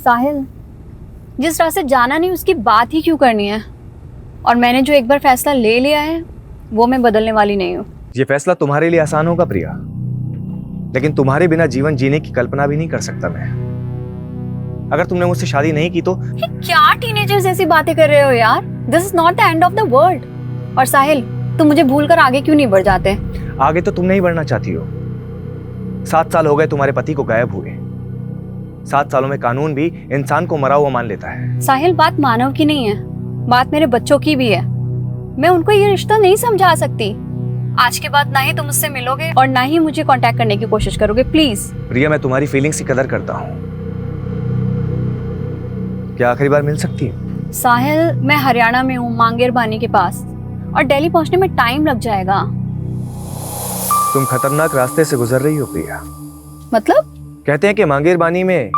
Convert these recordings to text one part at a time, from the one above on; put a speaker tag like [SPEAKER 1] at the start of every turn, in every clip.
[SPEAKER 1] साहिल, जिस रास्ते जाना नहीं उसकी बात ही क्यों करनी है? और मैंने जो एक बार फैसला ले लिया है वो मैं बदलने वाली नहीं हूँ।
[SPEAKER 2] ये फैसला तुम्हारे लिए आसान होगा प्रिया, लेकिन तुम्हारे बिना जीवन जीने की कल्पना भी नहीं कर सकता मैं। अगर तुमने मुझसे शादी नहीं की तो
[SPEAKER 1] क्या टीनेजर्स जैसी बातें कर रहे हो यार? This is not the end of the world. और साहिल, तुम मुझे भूल कर आगे क्यों नहीं बढ़ जाते?
[SPEAKER 2] आगे तो तुम नहीं बढ़ना चाहती हो। 7 साल हो गए तुम्हारे पति को गायब हुए। 7 सालों में कानून भी इंसान को मरा हुआ मान लेता है।
[SPEAKER 1] साहिल, बात मानव की नहीं है, बात मेरे बच्चों की भी है। मैं उनको ये रिश्ता नहीं समझा सकती। आज के बाद ना ही तुम मुझसे मिलोगे और ना ही मुझे कांटेक्ट करने की कोशिश करोगे, प्लीज।
[SPEAKER 2] प्रिया, मैं तुम्हारी फीलिंग्स की कदर करता हूँ। क्या आखिरी बार मिल सकती है?
[SPEAKER 1] साहिल, मैं हरियाणा में हूँ, मांगेर बानी के पास, और दिल्ली पहुँचने में टाइम लग जाएगा।
[SPEAKER 2] तुम खतरनाक रास्ते से गुजर रही हो प्रिया।
[SPEAKER 1] मतलब?
[SPEAKER 2] कहते हैं कि मांगेर बानी में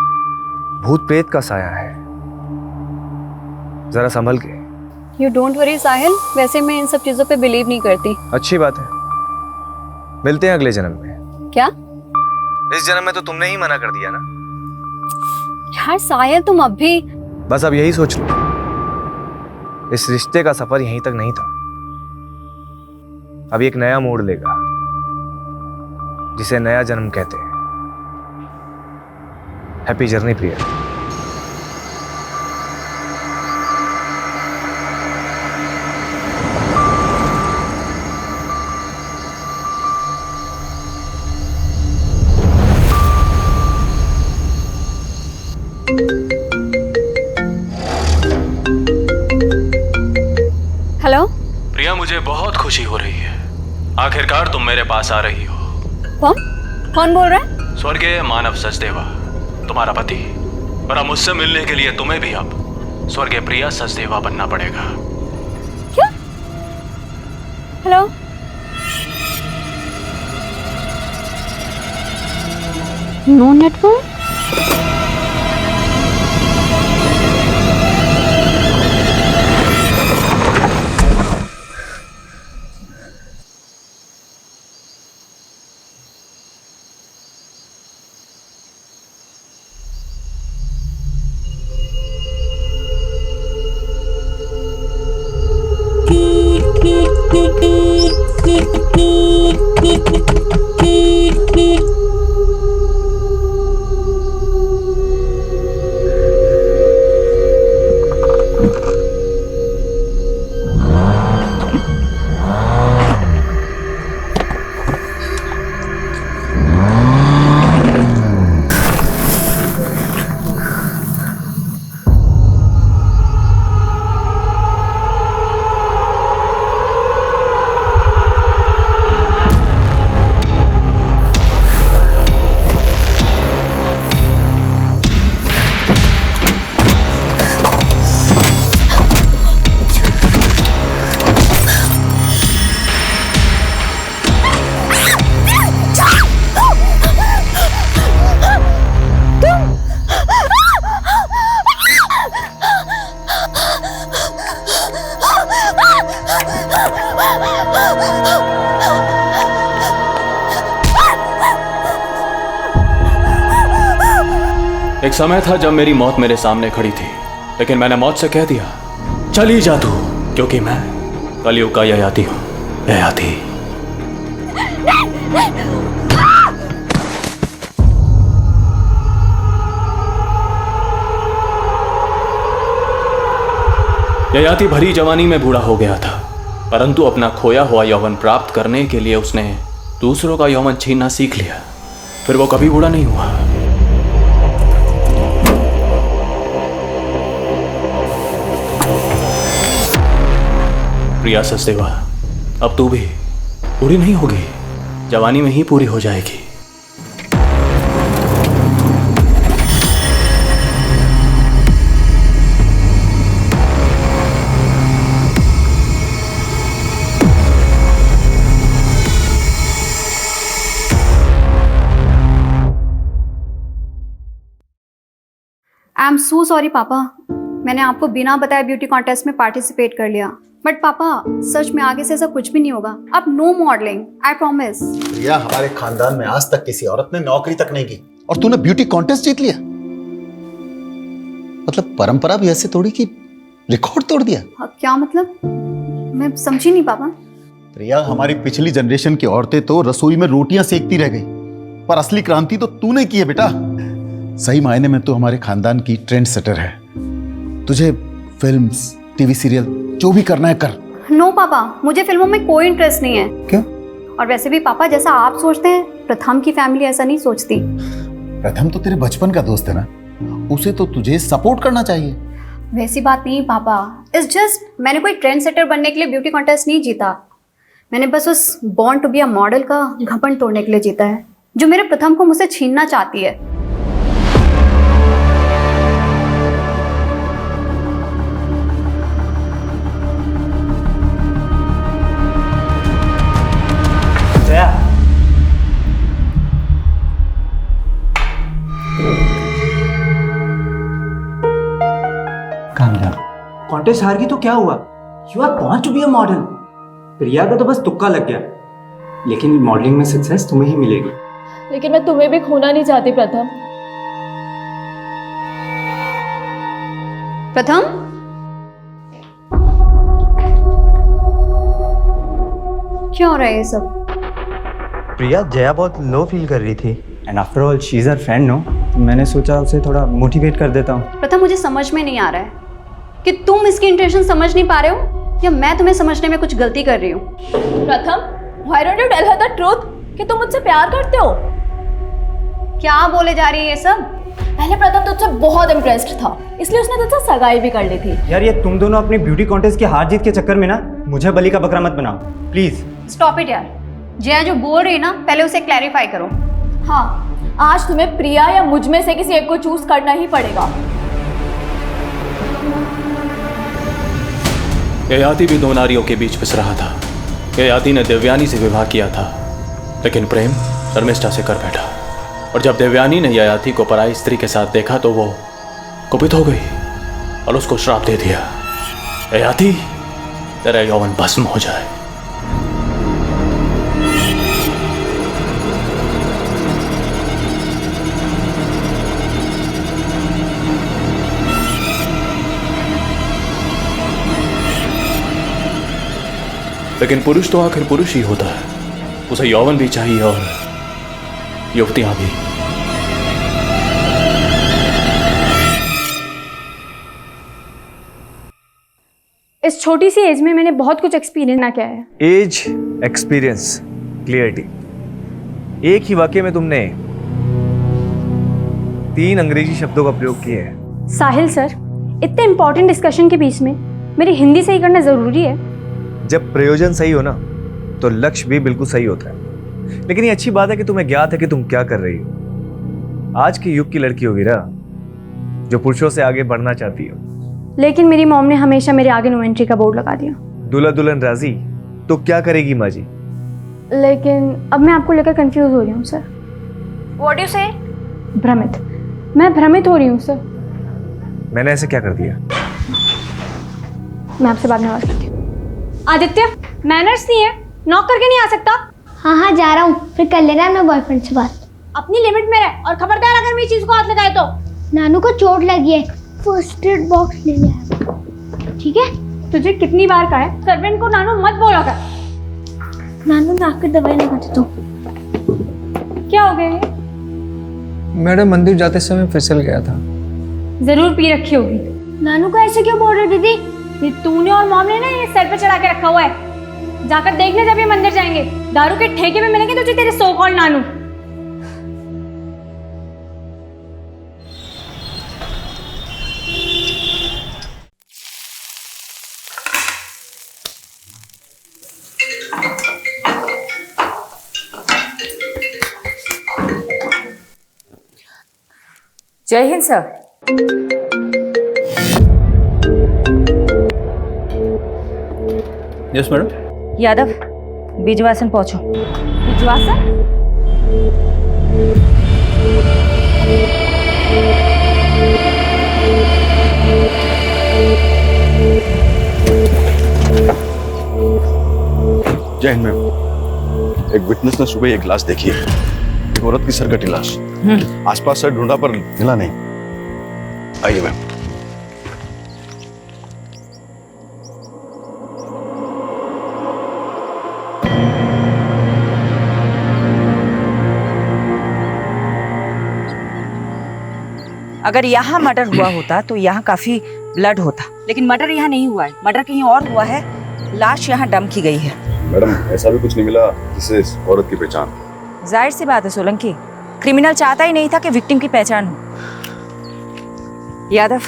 [SPEAKER 2] भूत प्रेत का साया है, जरा संभल के।
[SPEAKER 1] यू डोंट वरी साहिल, वैसे मैं इन सब चीजों पे बिलीव नहीं करती।
[SPEAKER 2] अच्छी बात है, मिलते हैं अगले जन्म में।
[SPEAKER 1] क्या?
[SPEAKER 2] इस जन्म में तो तुमने ही मना कर दिया ना।
[SPEAKER 1] यार साहिल, तुम अब भी।
[SPEAKER 2] बस अब यही सोच लो, इस रिश्ते का सफर यहीं तक नहीं था। अब एक नया मोड़ लेगा, जिसे नया जन्म कहते हैं। हैप्पी जर्नी प्रिया।
[SPEAKER 1] हेलो
[SPEAKER 3] प्रिया, मुझे बहुत खुशी हो रही है। आखिरकार तुम मेरे पास आ रही हो।
[SPEAKER 1] कौन कौन बोल रहा है?
[SPEAKER 3] स्वर्गीय मानव सचदेवा, तुम्हारा पति। और अब मुझसे मिलने के लिए तुम्हें भी अब स्वर्गीय प्रिया सचदेवा बनना पड़ेगा।
[SPEAKER 1] क्या? हेलो? No network?
[SPEAKER 3] एक समय था जब मेरी मौत मेरे सामने खड़ी थी, लेकिन मैंने मौत से कह दिया, चली जा तू, क्योंकि मैं कलयुग का ययाति हूं। ययाति। ययाति भरी जवानी में बूढ़ा हो गया था, परंतु अपना खोया हुआ यौवन प्राप्त करने के लिए उसने दूसरों का यौवन छीनना सीख लिया। फिर वो कभी बूढ़ा नहीं हुआ। प्रिया सचदेवा, अब तू भी पूरी नहीं होगी, जवानी में ही पूरी हो जाएगी।
[SPEAKER 1] आई एम सो सॉरी पापा, मैंने आपको बिना बताए ब्यूटी कॉन्टेस्ट में पार्टिसिपेट कर लिया। बट पापा, सच में आगे से ऐसा कुछ भी नहीं होगा। अब नो मॉडलिंग, आई प्रॉमिस।
[SPEAKER 4] प्रिया, हमारे खानदान में आज तक किसी औरत ने नौकरी तक नहीं की और तूने ब्यूटी कॉन्टेस्ट जीत लिया। मतलब परंपरा भी ऐसे तोड़ी कि रिकॉर्ड तोड़ दिया।
[SPEAKER 1] हाँ, क्या मतलब? मैं समझी नहीं पापा।
[SPEAKER 4] प्रिया, हमारी पिछली जनरेशन की औरतें तो रसोई में रोटियां सेकती रह गई, पर असली क्रांति तो तूने की है बेटा। सही मायने में तो हमारे खानदान की ट्रेंड सेटर है। तुझे फिल्म्स, टीवी सीरियल जो भी करना है कर।
[SPEAKER 1] नो पापा, मुझे फिल्मों में कोई इंटरेस्ट नहीं है।
[SPEAKER 4] क्यों?
[SPEAKER 1] और वैसे भी पापा, जैसा आप सोचते हैं, प्रथम की फैमिली ऐसा नहीं सोचती।
[SPEAKER 4] प्रथम तो तेरे बचपन का दोस्त है ना, उसे तो तुझे सपोर्ट करना चाहिए।
[SPEAKER 1] वैसी बात नहीं पापा, इट्स जस्ट मैंने कोई ट्रेंड सेटर बनने के लिए ब्यूटी कॉन्टेस्ट नहीं जीता। मैंने बस उस born to be a model का घमंड तोड़ने के लिए जीता है, जो मेरे प्रथम को मुझसे छीनना चाहती है।
[SPEAKER 5] कॉन्टेस्ट हार गई तो क्या हुआ? You are born to be a model. Priya का तो बस तुक्का लग गया, लेकिन मॉडलिंग में सक्सेस तुम्हें ही मिलेगी।
[SPEAKER 6] लेकिन मैं तुम्हें भी खोना नहीं चाहती प्रथम।
[SPEAKER 1] प्रथम, क्या हो रहा है ये सब?
[SPEAKER 7] प्रिया, जया बहुत लो फील कर रही थी।
[SPEAKER 5] And after all she is her friend, no? मैंने सोचा उसे थोड़ा मोटिवेट कर देता हूँ।
[SPEAKER 1] प्रथम, मुझे समझ में नहीं आ रहा है कि तुम इसकी इंटेंशन समझ नहीं पा रहे हो या मैं तुम्हें समझने में कुछ गलती कर रही हूँ।
[SPEAKER 6] प्रथम, why don't you tell her the truth कि तुम मुझसे प्यार करते हो?
[SPEAKER 1] क्या बोले जा रही है ये सब?
[SPEAKER 6] पहले प्रथम तुझसे बहुत इम्प्रेस्ड था, इसलिए उसने तुझसे सगाई भी कर ली थी।
[SPEAKER 5] यार, ये तुम दोनों अपनी ब्यूटी कॉन्टेस्ट की हार जीत के चक्कर में ना मुझे बलि का बकरा मत बनाओ प्लीज।
[SPEAKER 1] स्टॉप इट यार। जया जो बोल रही है ना, पहले उसे क्लैरिफाई करो।
[SPEAKER 6] हाँ, आज तुम्हें प्रिया या मुझ में से किसी एक को चूज करना ही पड़ेगा।
[SPEAKER 3] ययाति भी दो नारियों के बीच पिस रहा था। ययाति ने देवयानी से विवाह किया था, लेकिन प्रेम शर्मिष्ठा से कर बैठा। और जब देवयानी ने ययाति को पराई स्त्री के साथ देखा तो वो कुपित हो गई और उसको श्राप दे दिया, ययाति तेरा यौवन भस्म हो जाए। लेकिन पुरुष तो आखिर पुरुष ही होता है, उसे यौवन भी चाहिए और युवतियां भी।
[SPEAKER 8] इस छोटी सी एज में मैंने बहुत कुछ एक्सपीरियंस ना किया है।
[SPEAKER 2] एज, एक्सपीरियंस, क्लियरिटी, एक ही वाक्य में तुमने 3 अंग्रेजी शब्दों का प्रयोग किए हैं।
[SPEAKER 8] साहिल सर, इतने इंपॉर्टेंट डिस्कशन के बीच में मेरी हिंदी सही करना जरूरी है?
[SPEAKER 2] जब प्रयोजन सही हो ना, तो लक्ष्य भी बिल्कुल सही होता है। लेकिन ये अच्छी बात है कि तुम्हें ज्ञात है कि तुम क्या कर रही हो। आज के युग की लड़की होगी ना, जो पुरुषों से आगे बढ़ना चाहती हो।
[SPEAKER 8] लेकिन मेरी मॉम ने हमेशा मेरे आगे नो एंट्री का बोर्ड लगा दिया।
[SPEAKER 2] दूल्हा दुल्हन राजी तो क्या करेगी माँ जी?
[SPEAKER 8] लेकिन अब मैं आपको लेकर कंफ्यूज हो रही हूँ सर।
[SPEAKER 1] व्हाट यू से?
[SPEAKER 8] भ्रमित। मैं भ्रमित हो रही हूँ सर।
[SPEAKER 2] मैंने ऐसे क्या कर दिया?
[SPEAKER 8] मैं आपसे बाद में बात करती हूँ। आदित्य, मैनर्स नहीं है, नॉक करके नहीं आ सकता।
[SPEAKER 9] हाँ जा रहा हूँ, फिर कर लेना अपने बॉयफ्रेंड से बात।
[SPEAKER 8] अपनी लिमिट में रह और खबरदार अगर मेरी चीज को हाथ लगाए तो।
[SPEAKER 9] नानू को चोट लगी है, फर्स्ट एड बॉक्स ले लिया, ठीक है?
[SPEAKER 8] तुझे कितनी बार कहा है सर्वेंट को नानू मत बोला कर।
[SPEAKER 9] नानू मैं आकर दवाई लगाती तो।
[SPEAKER 8] क्या हो गया ये?
[SPEAKER 10] मैडम, मंदिर जाते समय फिसल गया था।
[SPEAKER 8] जरूर पी रखी होगी।
[SPEAKER 9] नानू को ऐसे क्यों बोल रही दीदी?
[SPEAKER 8] ये तूने और मॉम ने ना ये सर पे चढ़ा के रखा हुआ है। जाकर देखने जब ये मंदिर जाएंगे, दारू के ठेके में मिलेंगे तुझे तेरे सो कॉल्ड नानू।
[SPEAKER 11] जय Hind sir.
[SPEAKER 3] Yes madam.
[SPEAKER 11] Yadav, Bijwasan पहुंचो।
[SPEAKER 8] विश्वासन?
[SPEAKER 12] जय हिंद मैम। एक विटनेस ने सुबह एक लाश देखी है, एक औरत की सरकटी लाश। आसपास से ढूंढा पर मिला नहीं। आइए मैम।
[SPEAKER 11] अगर यहाँ मर्डर हुआ होता तो यहाँ काफी ब्लड होता, लेकिन मर्डर यहाँ नहीं हुआ है, मर्डर कहीं और हुआ है। लाश यहाँ डंप की गई है।
[SPEAKER 12] मैडम ऐसा भी कुछ नहीं मिला जिससे इस औरत की पहचान।
[SPEAKER 11] जाहिर सी बात है सोलंकी, क्रिमिनल चाहता ही नहीं था कि विक्टिम की पहचान हो। यादव,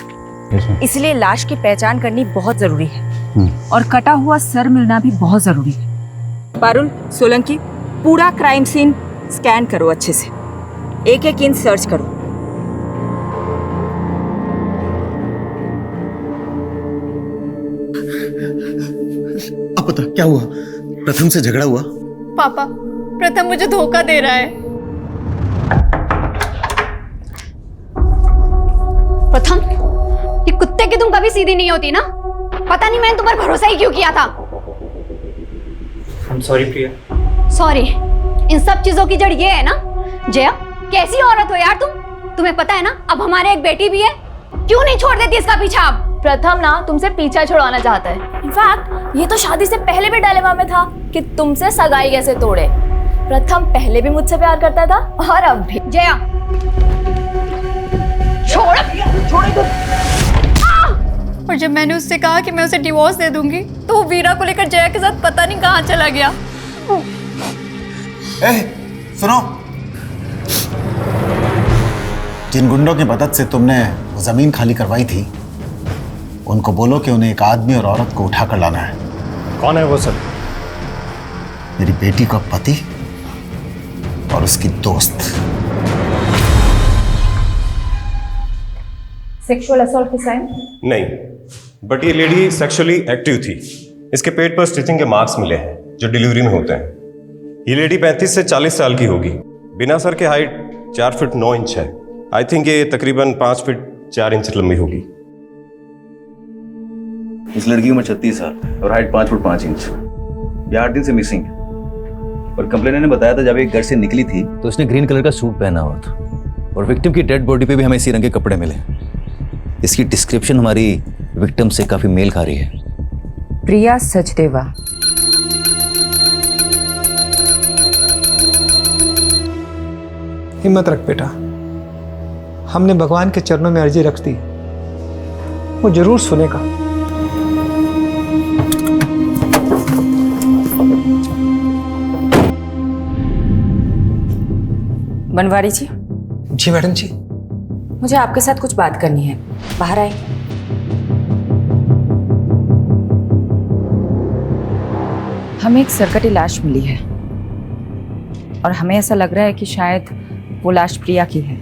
[SPEAKER 11] इसलिए लाश की पहचान करनी बहुत जरूरी है और कटा हुआ सर मिलना भी बहुत जरूरी है। पारुल, सोलंकी, पूरा क्राइम सीन स्कैन करो अच्छे से, एक एक इंच सर्च करो।
[SPEAKER 4] अब बता क्या हुआ? प्रथम से झगड़ा हुआ?
[SPEAKER 6] पापा, प्रथम मुझे धोखा दे रहा है।
[SPEAKER 1] प्रथम, ये कुत्ते की तुम कभी सीधी नहीं होती ना। पता नहीं मैंने तुम पर भरोसा ही क्यों किया था।
[SPEAKER 5] I'm sorry Priya.
[SPEAKER 1] सॉरी, इन सब चीजों की जड़ ये है ना। जया, कैसी औरत हो यार तुम। तुम्हें पता है ना अब हमारे एक बेटी भी है, क्यों नहीं छोड़ देती इसका पीछा अब।
[SPEAKER 6] प्रथम ना तुमसे पीछा छुड़वाना चाहता है। इनफैक्ट ये तो शादी से पहले भी डायलेमा में था कि तुमसे सगाई कैसे तोड़े। प्रथम पहले भी मुझसे प्यार करता था और अब भी।
[SPEAKER 1] जया, छोड़।
[SPEAKER 6] और जब मैंने उससे कहा कि मैं उसे डिवोर्स दे दूंगी तो वो वीरा को लेकर जया के साथ पता नहीं कहाँ चला गया।
[SPEAKER 4] सुनो, जिन गुंडों की मदद से तुमने वो जमीन खाली करवाई थी, उनको बोलो कि उन्हें एक आदमी और औरत को उठाकर लाना है।
[SPEAKER 10] कौन है वो सर?
[SPEAKER 4] मेरी बेटी का पति और उसकी दोस्त।
[SPEAKER 11] सेक्सुअल असॉल्ट की साइन?
[SPEAKER 13] नहीं, बट ये लेडी सेक्सुअली एक्टिव थी। इसके पेट पर स्टिचिंग के मार्क्स मिले हैं जो डिलीवरी में होते हैं। ये लेडी 35 से 40 साल की होगी। बिना सर के हाइट 4 फीट 9 इंच है। आई थिंक ये तकरीबन 5 फीट 4 इंच लंबी होगी।
[SPEAKER 12] इस लड़की की उम्र 36 साल और हाइट 5 फुट 5 इंच। ये 8 दिन से मिसिंग है और कंप्लेनर ने बताया था जब एक घर से निकली थी तो उसने ग्रीन कलर का सूट पहना हुआ था और विक्टिम की डेड बॉडी पे भी हमें इसी रंग के कपड़े मिले। इसकी डिस्क्रिप्शन हमारी विक्टिम से काफी मेल खा रही है।
[SPEAKER 11] प्रिया सचदेवा।
[SPEAKER 10] हिम्मत रख बेटा, हमने भगवान के चरणों में अर्जी रख दी, वो जरूर सुनेगा।
[SPEAKER 11] बनवारी जी।
[SPEAKER 10] जी मैडम जी।
[SPEAKER 11] मुझे आपके साथ कुछ बात करनी है, बाहर आए। हमें एक सरकटी लाश मिली है और हमें ऐसा लग रहा है कि शायद वो लाश प्रिया की है,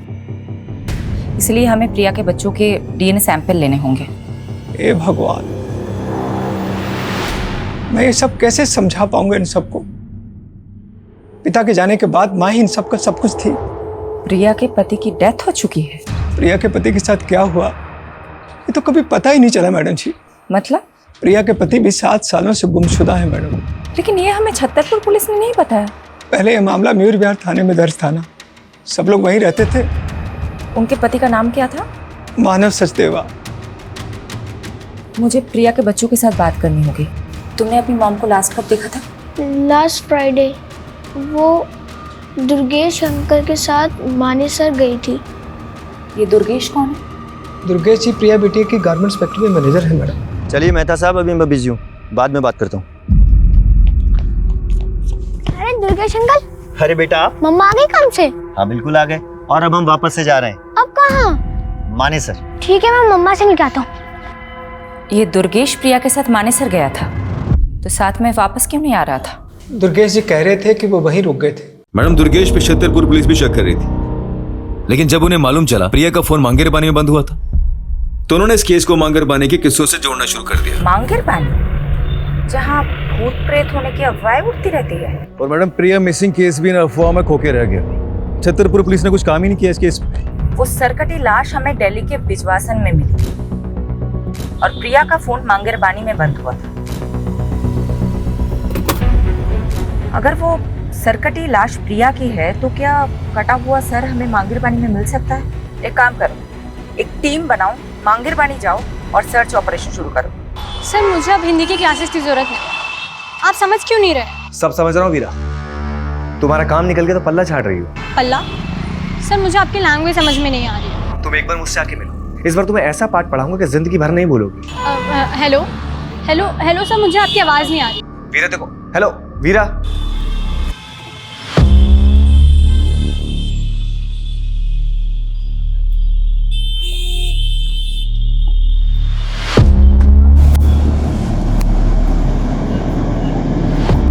[SPEAKER 11] इसलिए हमें प्रिया के बच्चों के डीएनए सैंपल लेने होंगे।
[SPEAKER 10] ए भगवान, मैं ये सब कैसे समझा पाऊंगा इन सबको? पिता के जाने के बाद माँ ही इन सब का सब कुछ थी।
[SPEAKER 11] प्रिया के पति की डेथ हो चुकी है।
[SPEAKER 10] प्रिया के पति के साथ क्या हुआ ये तो कभी पता ही नहीं चला मैडम जी।
[SPEAKER 11] मतलब?
[SPEAKER 10] प्रिया के पति भी 7 सालों से गुमशुदा है मैडम।
[SPEAKER 11] लेकिन ये हमें छतरपुर पुलिस ने नहीं बताया।
[SPEAKER 10] पहले ये मामला मयूर विहार थाने में दर्ज था ना, सब लोग वहीं रहते थे।
[SPEAKER 11] उनके पति का नाम क्या था?
[SPEAKER 10] मानव सचदेवा।
[SPEAKER 11] मुझे प्रिया के बच्चों के साथ बात करनी होगी। तुमने अपनी मॉम को लास्ट कब देखा था?
[SPEAKER 9] Last Friday. वो दुर्गेश अंकल के साथ मानेसर गई थी।
[SPEAKER 11] ये दुर्गेश कौन है?
[SPEAKER 10] दुर्गेश जी प्रिया बेटी की गारमेंट्स फैक्ट्री में मैनेजर है मैडम।
[SPEAKER 7] चलिए मेहता साहब, अभी मैं बिजी हूँ, बाद में बात करता हूँ।
[SPEAKER 9] अरे दुर्गेश अंकल।
[SPEAKER 7] अरे बेटा,
[SPEAKER 9] मम्मा आ गई काम से?
[SPEAKER 7] हाँ बिल्कुल आ गए, और अब हम वापस से जा रहे हैं।
[SPEAKER 9] अब कहाँ?
[SPEAKER 7] मानेसर।
[SPEAKER 9] ठीक है, मैं मम्मा से मिलता हूँ।
[SPEAKER 11] ये दुर्गेश प्रिया के साथ मानेसर गया था, तो साथ में वापस क्यों नहीं आ रहा था?
[SPEAKER 10] दुर्गेश जी कह रहे थे कि वो वहीं रुक गए थे।
[SPEAKER 12] मैडम दुर्गेश पे छतरपुर पुलिस भी शक कर रही थी, लेकिन जब उन्हें मालूम चला प्रिया का फोन मांगेर पानी में बंद हुआ था तो उन्होंने इस केस को मांगेर पानी के किस्सों से जोड़ना शुरू कर दिया।
[SPEAKER 11] मांगेर पानी, जहाँ भूत प्रेत होने की अफवाहें उठती रहती है।
[SPEAKER 2] और मैडम प्रिया मिसिंग केस भी इन अफवाह में खोके रह गया। छतरपुर पुलिस ने कुछ काम ही नहीं किया इस केस पे।
[SPEAKER 11] वो सरकटी लाश हमें दिल्ली के बिजवासन में मिली और प्रिया का फोन मांगेर पानी में बंद हुआ था। अगर वो सरकटी लाश प्रिया की है तो क्या कटा हुआ सर हमें मांगेर पानी में मिल सकता है? एक काम करो, एक टीम बनाओ, मांगेर पानी जाओ और सर्च ऑपरेशन शुरू करो।
[SPEAKER 8] सर मुझे अब हिंदी की क्लासेस की जरूरत है, आप समझ क्यों नहीं रहे?
[SPEAKER 2] सब समझ रहा हूँ वीरा, तुम्हारा काम निकल के तो पल्ला छाड़ रही हो।
[SPEAKER 8] पल्ला? सर मुझे आपकी लैंग्वेज समझ में नहीं आ रही।
[SPEAKER 2] तुम एक बार मुझसे आके मिलो। इस बार तुम्हें ऐसा पाठ पढ़ाऊंगा कि जिंदगी भर नहीं भूलोगी।
[SPEAKER 8] हेलो हेलो हेलो सर, मुझे आपकी आवाज़ नहीं आ रही।
[SPEAKER 2] वीरा देखो, हेलो वीरा।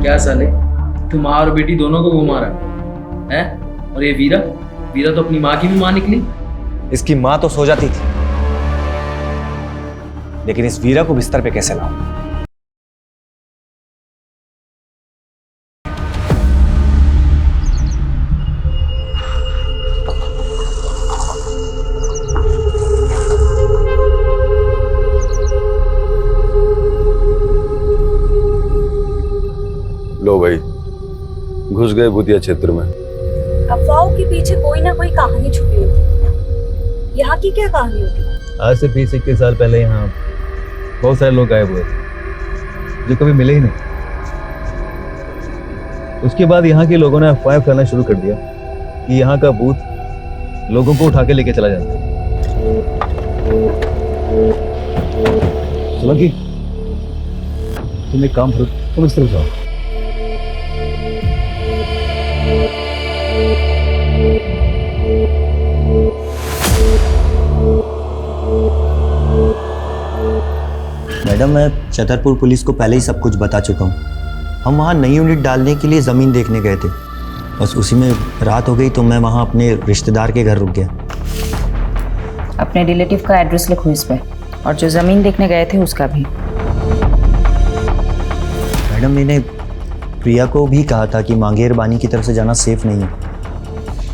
[SPEAKER 14] क्या साले, तू माँ और बेटी दोनों को घुमा रहा है? और ये वीरा वीरा तो अपनी माँ की भी माँ निकली।
[SPEAKER 2] इसकी माँ तो सो जाती थी, लेकिन इस वीरा को बिस्तर पे कैसे लाऊं?
[SPEAKER 15] लो भाई, घुस गए भूतिया क्षेत्र में।
[SPEAKER 11] अफवाहों के पीछे कोई ना कोई कहानी छुपी होती। यहाँ की क्या कहानी होती?
[SPEAKER 12] आज से 20-21 साल पहले यहाँ बहुत सारे लोग गायब हुए थे जो कभी मिले ही नहीं। उसके बाद यहाँ के लोगों ने अफवाह फैलाना शुरू कर दिया कि यहाँ का भूत लोगों को उठा के लेके चला जाता है। सोलंकी, तुम एक काम करो, तुम इस तरफ जाओ।
[SPEAKER 7] मैडम, मैं छतरपुर पुलिस को पहले ही सब कुछ बता चुका हूँ। हम वहाँ नई यूनिट डालने के लिए ज़मीन देखने गए थे, बस उसी में रात हो गई तो मैं वहाँ अपने रिश्तेदार के घर रुक गया।
[SPEAKER 11] अपने रिलेटिव का एड्रेस लिखो इस पे, और जो ज़मीन देखने गए थे उसका भी।
[SPEAKER 7] मैडम, मैंने प्रिया को भी कहा था कि मांगेर बानी की तरफ से जाना सेफ नहीं है,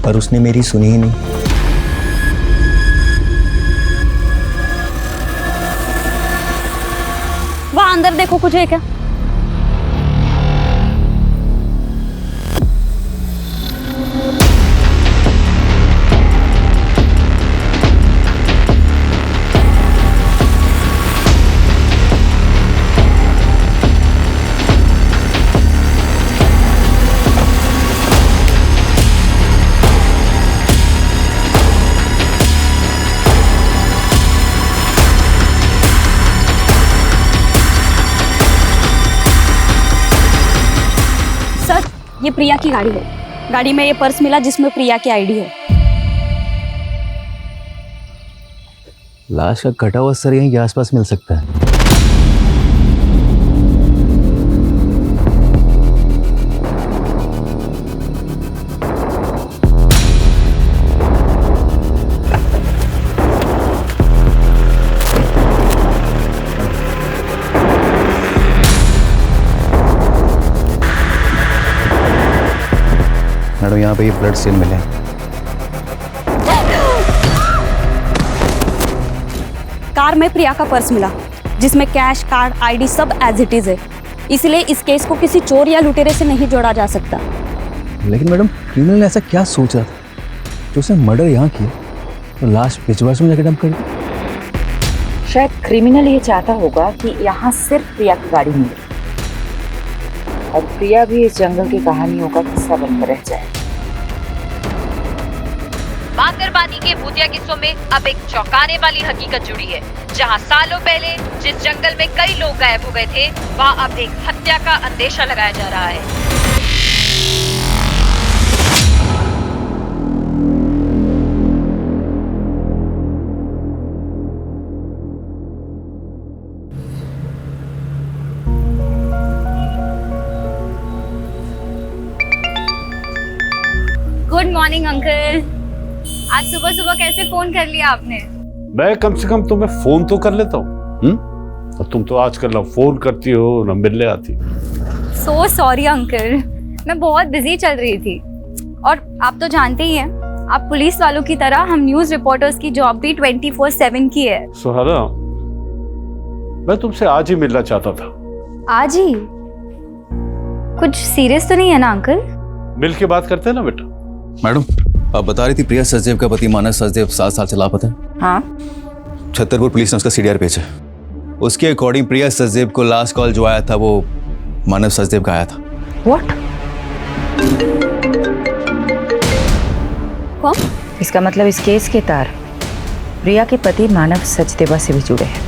[SPEAKER 7] पर उसने मेरी सुनी ही नहीं।
[SPEAKER 8] वहाँ अंदर देखो, कुछ है क्या? ये प्रिया की गाड़ी है। गाड़ी में ये पर्स मिला जिसमें प्रिया की आईडी है।
[SPEAKER 12] लाश का कटा हुआ सर यहीं के आसपास मिल सकता है। मैडम, यहाँ पे ये ब्लड सेल मिले।
[SPEAKER 8] कार में प्रिया का पर्स मिला जिसमें कैश, कार्ड, आईडी सब एज इट इज है। इसलिए इस केस को किसी चोर या लुटेरे से नहीं जोड़ा जा सकता।
[SPEAKER 12] लेकिन मैडम, क्रिमिनल ने ऐसा क्या सोचा था जो उसने मर्डर यहाँ किया तो लाश पिछवाश में जाकर डंप कर दी?
[SPEAKER 11] शायद क्रिमिनल ये चाहता होगा कि यहाँ सिर्फ प्रिया की गाड़ी मिले और प्रिया भी इस जंगल की कहानियों का हिस्सा बनकर रह जाए।
[SPEAKER 16] मांगरबानी के भूतिया किस्सों में अब एक चौंकाने वाली हकीकत जुड़ी है। जहां सालों पहले जिस जंगल में कई लोग गायब हो गए थे, वहां अब एक हत्या का अंदेशा लगाया जा रहा है।
[SPEAKER 1] Good morning uncle. आज सुबह सुबह कैसे फोन कर लिया आपने?
[SPEAKER 17] मैं कम से कम तुम्हें फोन तो कर लेता हूँ। और तुम तो आजकल ना फोन करती हो ना मिलने आती।
[SPEAKER 1] सो सॉरी अंकल, मैं बहुत बिजी चल रही थी। और आप तो जानते ही हैं, आप पुलिस वालों की तरह हम न्यूज रिपोर्टर्स की जॉब भी 24/7 की है।
[SPEAKER 17] सुहाना, मैं तुमसे आज ही मिलना चाहता था।
[SPEAKER 1] आज ही? कुछ सीरियस तो नहीं है ना अंकल?
[SPEAKER 17] मिल के बात करते हैं ना बेटा।
[SPEAKER 12] मैडम, आप बता रही थी प्रिया सचदेव का पति मानस सचदेव 7 साल से लापता है।
[SPEAKER 11] हाँ,
[SPEAKER 12] छतरपुर पुलिस ने उसका सीडीआर भेजा। उसके अकॉर्डिंग प्रिया सचदेव को लास्ट कॉल जो आया था वो मानव सचदेव का आया था।
[SPEAKER 11] व्हाट?
[SPEAKER 1] कौन?
[SPEAKER 11] इसका मतलब इस केस के तार प्रिया के पति मानव सचदेवा से भी जुड़े हैं।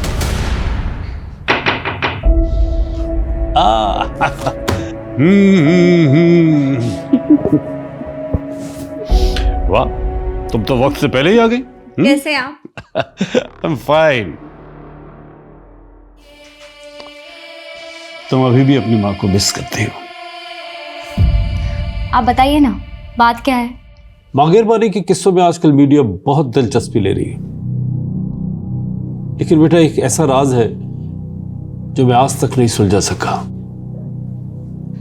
[SPEAKER 17] वाह, तुम तो वक्त से पहले ही आ गई।
[SPEAKER 1] कैसे आप?
[SPEAKER 17] I'm fine. तुम अभी भी अपनी माँ को मिस करती हो।
[SPEAKER 1] आप बताइए ना, बात क्या है?
[SPEAKER 17] मांगेरबारी के किस्सों में आजकल मीडिया बहुत दिलचस्पी ले रही है, लेकिन बेटा एक ऐसा राज है जो मैं आज तक नहीं सुलझा सका,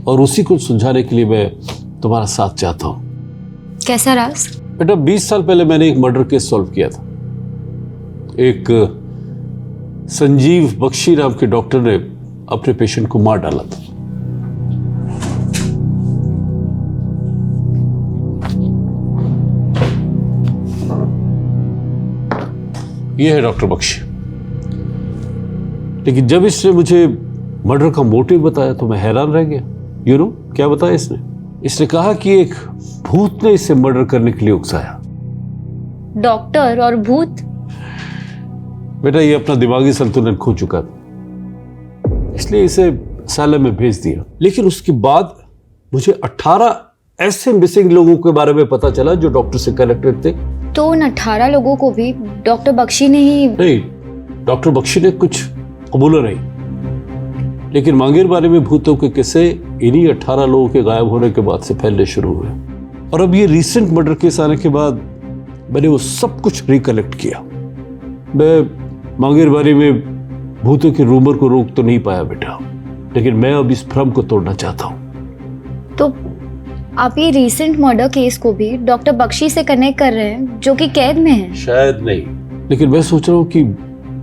[SPEAKER 17] और उसी को सुलझाने के लिए मैं तुम्हारा साथ चाहता हूं।
[SPEAKER 1] कैसा राज?
[SPEAKER 17] बेटा 20 साल पहले मैंने एक मर्डर केस सॉल्व किया था। एक संजीव बख्शी नाम के डॉक्टर ने अपने पेशेंट को मार डाला था। यह है डॉक्टर बख्शी। लेकिन जब इसने मुझे मर्डर का मोटिव बताया तो मैं हैरान रह गया। यू नो क्या बताया इसने? इसने कहा कि एक भूत ने इसे मर्डर करने के लिए उकसाया।
[SPEAKER 1] डॉक्टर और भूत?
[SPEAKER 17] बेटा ये अपना दिमागी संतुलन खो चुका था, इसलिए इसे असैलम में भेज दिया। लेकिन उसके बाद मुझे 18 ऐसे मिसिंग लोगों के बारे में पता चला जो डॉक्टर से कनेक्टेड थे।
[SPEAKER 1] तो उन 18 लोगों को भी डॉक्टर बख्शी ने ही? नहीं, डॉक्टर बख्शी ने कुछ कबूला नहीं, लेकिन मांगेरबारी में भूतों के किस्से इन्हीं 18 लोगों के गायब होने के बाद से फैलने शुरू हुए। और अब ये रीसेंट मर्डर केस आने के बाद मैंने वो सब कुछ रिकलेक्ट किया। मैं मांगेरबारी में भूतों के रूमर को रोक तो नहीं पाया बेटा, लेकिन मैं अब इस भ्रम को तोड़ना चाहता हूँ। तो आप ये रीसेंट मर्डर केस को भी डॉक्टर बख्शी से कनेक्ट कर रहे हैं जो कि कैद में है? शायद नहीं, लेकिन मैं सोच रहा हूँ कि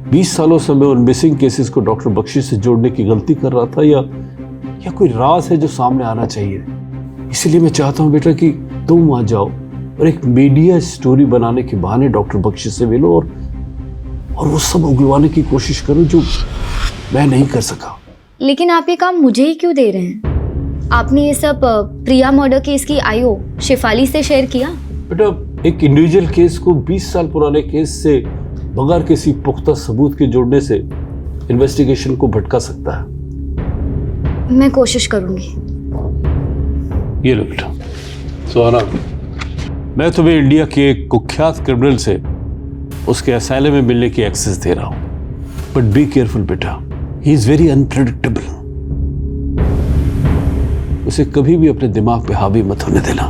[SPEAKER 1] 20 सालों से मैं उन मिसिंग केसेस को डॉक्टर बख्शी से जोड़ने की गलती कर रहा था, या कोई राज है जो सामने आना चाहिए। इसलिए मैं चाहता हूँ बेटा कि तुम वहां जाओ और एक मीडिया स्टोरी बनाने के बहाने डॉक्टर बख्शी से मिलो और वो सब उगलवाने की कोशिश करो जो मैं नहीं कर सका। लेकिन आप ये काम मुझे ही क्यों दे रहे हैं? आपने ये सब प्रिया मर्डर केस की आईओ शेफाली से शेयर किया?
[SPEAKER 17] बेटा एक इंडिविजुअल केस को 20 साल पुराने केस से बगैर किसी पुख्ता सबूत के जोड़ने से इन्वेस्टिगेशन को भटका सकता है।
[SPEAKER 1] मैं कोशिश करूंगी।
[SPEAKER 17] ये लो बेटा सुहाना, मैं तुम्हें इंडिया के एक कुख्यात क्रिमिनल से उसके असाइलम में मिलने की एक्सेस दे रहा हूं, बट बी केयरफुल बेटा, ही इज वेरी अनप्रेडिक्टेबल। उसे कभी भी अपने दिमाग पे हावी मत होने देना।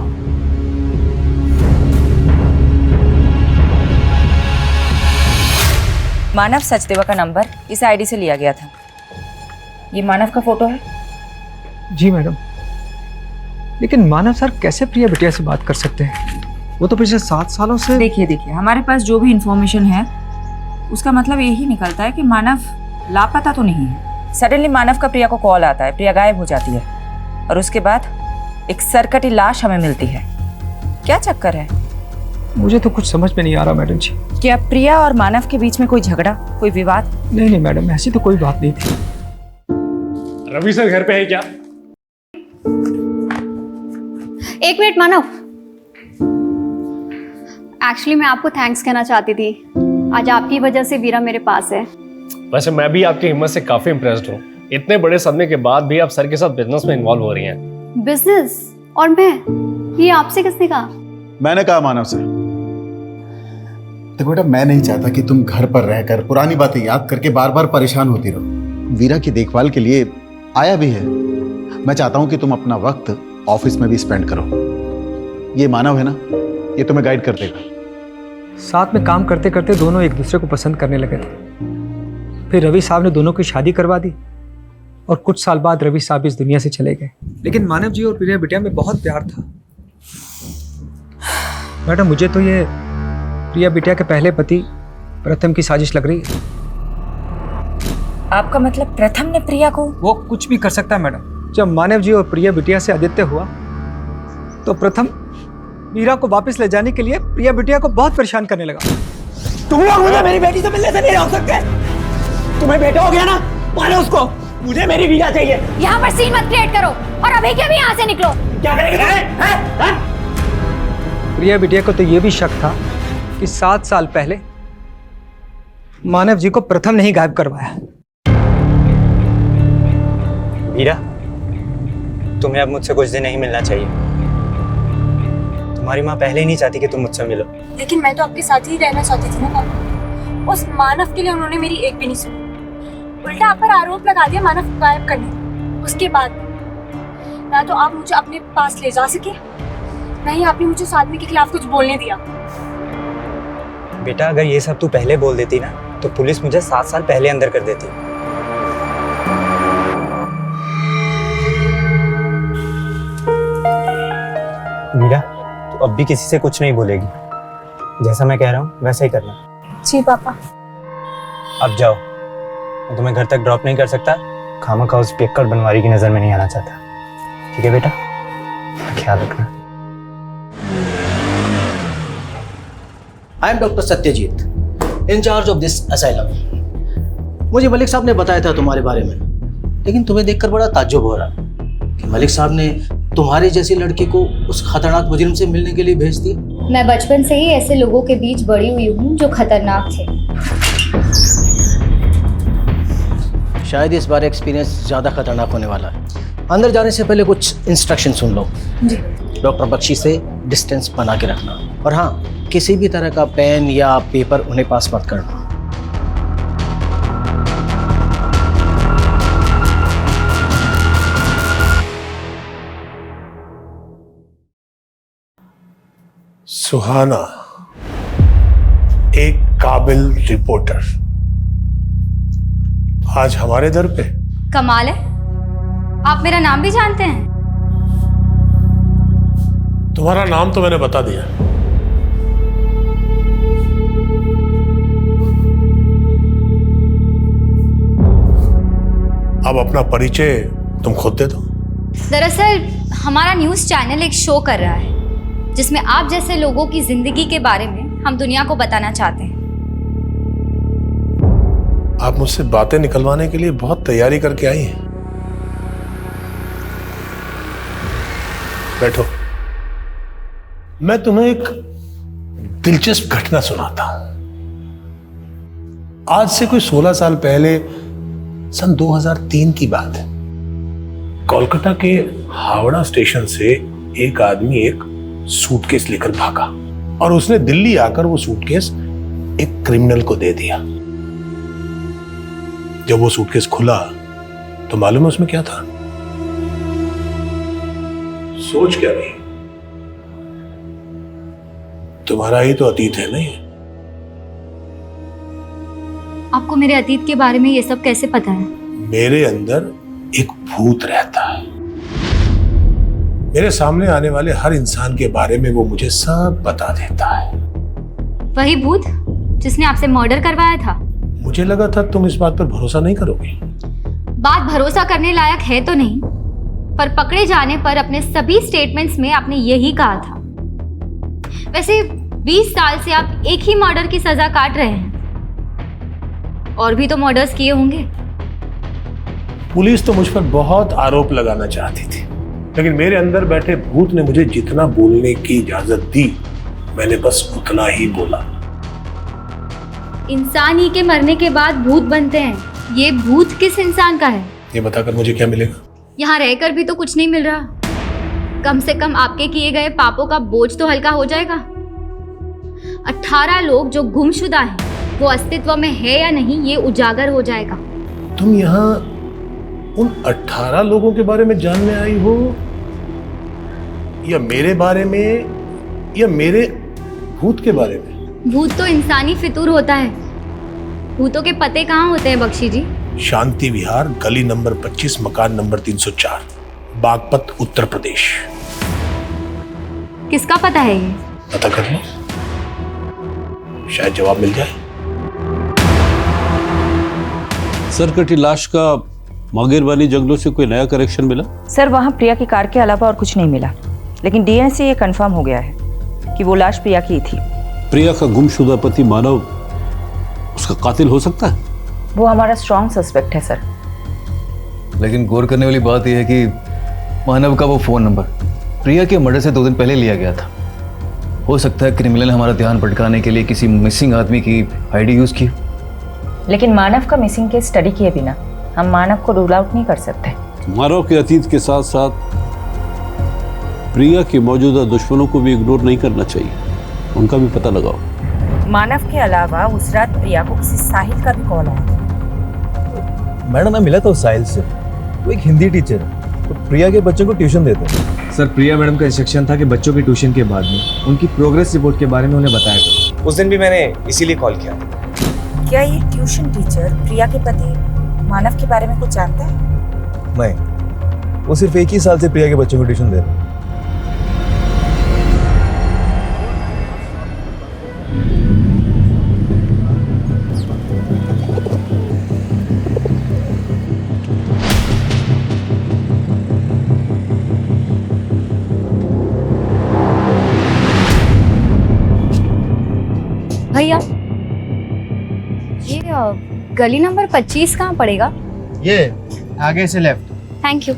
[SPEAKER 11] मानव सचदेवा का नंबर इस आईडी से लिया गया था। ये मानव का फोटो है?
[SPEAKER 10] जी मैडम, लेकिन मानव सर कैसे प्रिया बिटिया से बात कर सकते हैं? वो तो पिछले 7 सालों से।
[SPEAKER 11] देखिए हमारे पास जो भी इंफॉर्मेशन है उसका मतलब यही निकलता है कि मानव लापता तो नहीं है। सडनली मानव का प्रिया को कॉल आता है, प्रिया गायब हो जाती है और उसके बाद एक सरकटी लाश हमें मिलती है। क्या चक्कर है?
[SPEAKER 10] मुझे तो कुछ समझ में नहीं आ रहा मैडम जी।
[SPEAKER 11] क्या प्रिया और मानव के बीच में कोई झगड़ा, कोई विवाद?
[SPEAKER 10] नहीं मैडम, ऐसी तो कोई बात नहीं थी।
[SPEAKER 17] रवि सर घर पे है क्या?
[SPEAKER 1] एक मिनट मानव, एक्चुअली मैं आपको थैंक्स कहना चाहती थी। आज आपकी वजह से वीरा मेरे पास है।
[SPEAKER 18] वैसे मैं भी आपकी हिम्मत से काफी इम्प्रेस्ड हूँ। इतने बड़े सदमे के बाद भी आप सर के साथ बिजनेस में इन्वॉल्व हो रही हैं।
[SPEAKER 1] बिजनेस? और मैं? ये आपसे किसने कहा?
[SPEAKER 4] मैंने कहा मानव से। देखो बेटा, मैं नहीं चाहता कि तुम घर पर रहकर पुरानी बातें याद करके बार बार परेशान होती रहो। वीरा की देखभाल के लिए आया भी है। मैं चाहता हूं कि तुम अपना वक्त ऑफिस में भी स्पेंड करो। ये मानव है ना, ये तुम्हें गाइड कर देगा।
[SPEAKER 10] साथ में काम करते करते दोनों एक दूसरे को पसंद करने लगे थे। फिर रवि साहब ने दोनों की शादी करवा दी और कुछ साल बाद रवि साहब इस दुनिया से चले गए। लेकिन मानव जी और प्रिया बिटिया में बहुत प्यार था। मैडम मुझे तो ये प्रिया बिटिया के पहले पति प्रथम की साजिश लग रही है।
[SPEAKER 11] आपका मतलब प्रथम ने प्रिया को?
[SPEAKER 10] वो कुछ भी कर सकता है मैडम। जब मानव जी और प्रिया बिटिया से आदित्य हुआ तो प्रथम वीरा को वापस ले जाने के लिए प्रिया बिटिया को बहुत परेशान करने लगा।
[SPEAKER 19] तुम लोग मुझे मेरी बेटी से मिलने से नहीं रोक सकते। तुम्हें बेटा हो गया ना, मारो उसको। मुझे मेरी वीरा चाहिए।
[SPEAKER 1] यहाँ पर सीन मत क्रिएट करो और अभी के अभी यहाँ से निकलो।
[SPEAKER 19] क्या करेंगे?
[SPEAKER 10] प्रिया बिटिया को तो ये भी शक था कि 7 साल पहले मानव जी को प्रथम ने ही गायब करवाया।
[SPEAKER 7] वीरा, तुम्हें अब मुझसे कुछ दिन नहीं मिलना चाहिए। तुम्हारी माँ पहले ही नहीं चाहती कि तुम मुझसे मिलो।
[SPEAKER 8] लेकिन मैं तो आपके साथ ही रहना चाहती थी ना पापा। उस मानव के लिए उन्होंने मेरी एक भी नहीं सुनी, उल्टा आप पर आरोप लगा दिया मानव को गायब करने। उसके बाद ना तो आप मुझे अपने पास ले जा सके, ना ही आपने मुझे उस आदमी के खिलाफ कुछ बोलने दिया।
[SPEAKER 7] बेटा, अगर ये सब तू पहले बोल देती ना तो पुलिस मुझे 7 साल पहले अंदर कर देती। मीरा, तू अब भी किसी से कुछ नहीं बोलेगी। जैसा मैं कह रहा हूँ वैसा ही करना।
[SPEAKER 8] जी पापा।
[SPEAKER 7] अब जाओ, मैं तुम्हें घर तक ड्रॉप नहीं कर सकता। खामखा उस पियक्कड़ बनवारी की नजर में नहीं आना चाहता। ठीक है बेटा, ख्याल रखना।
[SPEAKER 20] I am doctor Satyajit, in charge of this asylum. मुझे मलिक साहब ने बताया था तुम्हारे बारे में, लेकिन तुम्हें देखकर बड़ा ताज्जुब हो रहा कि मलिक साहब ने तुम्हारी जैसी लड़की को उस खतरनाक मुजरिम से मिलने के लिए भेज दिया।
[SPEAKER 21] मैं बचपन से ही ऐसे लोगों के बीच बड़ी हुई हूँ जो खतरनाक थे।
[SPEAKER 20] शायद इस बार एक्सपीरियंस ज़्यादा खतरनाक होने वाला है। अंदर जाने से पहले कुछ इंस्ट्रक्शन सुन लो।
[SPEAKER 21] जी।
[SPEAKER 20] डॉक्टर बख्शी से डिस्टेंस बना के रखना, और हाँ, किसी भी तरह का पेन या पेपर उन्हें पास मत करना।
[SPEAKER 22] सुहाना, एक काबिल रिपोर्टर, आज हमारे दर पे।
[SPEAKER 21] कमाल है, आप मेरा नाम भी जानते हैं?
[SPEAKER 22] तुम्हारा नाम तो मैंने बता दिया। अब अपना परिचय तुम खुद दे दो।
[SPEAKER 21] दरअसल हमारा न्यूज़ चैनल एक शो कर रहा है जिसमें आप जैसे लोगों की जिंदगी के बारे में हम दुनिया को बताना चाहते हैं।
[SPEAKER 22] आप मुझसे बातें निकलवाने के लिए बहुत तैयारी करके आई हैं। बैठो, मैं तुम्हें एक दिलचस्प घटना सुनाता हूं। आज से कोई 16 साल पहले, सन 2003 की बात है। कोलकाता के हावड़ा स्टेशन से एक आदमी एक सूटकेस लेकर भागा और उसने दिल्ली आकर वो सूटकेस एक क्रिमिनल को दे दिया। जब वो सूटकेस खुला तो मालूम है उसमें क्या था? सोच क्या रही? तुम्हारा ही तो अतीत है नहीं?
[SPEAKER 21] आपको मेरे अतीत के बारे में ये सब कैसे पता है?
[SPEAKER 22] मेरे अंदर एक भूत रहता है। मेरे सामने आने वाले हर इंसान के बारे में वो मुझे सब बता देता है।
[SPEAKER 21] वही भूत जिसने आपसे मर्डर करवाया था?
[SPEAKER 22] मुझे लगा था तुम इस बात पर भरोसा नहीं करोगे।
[SPEAKER 21] बात भरोसा करने लायक है तो नहीं, पर पकड़े जाने पर अपने सभी स्टेटमेंट्स में आपने यही कहा था। वैसे 20 साल से आप एक ही मर्डर की सजा काट रहे हैं, और भी तो मर्डर्स किए होंगे।
[SPEAKER 22] पुलिस तो मुझ पर बहुत आरोप लगाना चाहती थी, लेकिन मेरे अंदर बैठे भूत ने मुझे जितना बोलने की इजाजत दी, मैंने बस उतना ही बोला।
[SPEAKER 21] इंसान ही के मरने के बाद भूत बनते हैं, ये भूत किस इंसान का है?
[SPEAKER 22] ये बताकर मुझे क्या मिलेगा?
[SPEAKER 21] यहाँ रहकर भी तो कुछ नहीं मिल रहा। कम से कम आपके किए गए पापों का बोझ तो हल्का हो जाएगा। 18 लोग जो गुमशुदा हैं, वो अस्तित्व में है या नहीं, ये उजागर हो जाएगा।
[SPEAKER 22] तुम यहाँ उन 18 लोगों के बारे में जानने आई हो, या मेरे बारे में, या मेरे भूत के बारे में?
[SPEAKER 21] भूत तो इंसानी फितूर होता है। भूतों के पते कहाँ होते हैं बख्शी जी?
[SPEAKER 22] शांति विहार, गली नंबर 25, मकान नंबर 304, बागपत, उत्तर प्रदेश।
[SPEAKER 21] किसका पता है ये?
[SPEAKER 22] पता कर लो, शायद जवाब मिल जाए।
[SPEAKER 17] सर, कटी लाश का मांगेरवानी जंगलों से कोई नया करेक्शन मिला?
[SPEAKER 11] सर, वहाँ प्रिया की कार के अलावा और कुछ नहीं मिला, लेकिन डीएनए से ये कंफर्म हो गया है कि वो लाश प्रिया की ही थी।
[SPEAKER 17] प्रिया का गुमशुदा पति मानव उसका कातिल हो सकता है?
[SPEAKER 11] वो हमारा स्ट्रॉन्ग सस्पेक्ट है सर।
[SPEAKER 12] लेकिन गौर करने वाली बात यह है कि मानव का वो फोन नंबर प्रिया के मर्डर से 2 दिन पहले लिया गया था। हो सकता है क्रिमिनल ने हमारा ध्यान भटकाने के लिए किसी मिसिंग आदमी की आईडी यूज की।
[SPEAKER 11] लेकिन मानव का मिसिंग केस स्टडी किए बिना हम मानव को रूल आउट नहीं कर सकते।
[SPEAKER 17] मानव के अतीत के साथ साथ प्रिया के मौजूदा दुश्मनों को भी इग्नोर नहीं करना चाहिए, उनका भी पता लगाओ।
[SPEAKER 11] मानव के अलावा उस रात प्रिया को किसी साहिल का भी कॉल आया।
[SPEAKER 12] मैडम मैं मिला था उस साहिल से, वो एक हिंदी टीचर है, तो प्रिया के बच्चों को ट्यूशन देते हैं।
[SPEAKER 2] सर प्रिया मैडम का इंस्ट्रक्शन था कि बच्चों की ट्यूशन के बाद में उनकी प्रोग्रेस रिपोर्ट के बारे में उन्हें बताया था। उस दिन भी मैंने इसीलिए कॉल किया।
[SPEAKER 11] क्या ये ट्यूशन टीचर प्रिया के पति मानव के बारे में कुछ जानता है?
[SPEAKER 12] नहीं, वो सिर्फ एक ही साल से प्रिया के बच्चों को ट्यूशन दे रहे हैं।
[SPEAKER 1] भैया ये गली नंबर 25 कहाँ पड़ेगा?
[SPEAKER 20] ये आगे से लेफ्ट।
[SPEAKER 1] Thank you.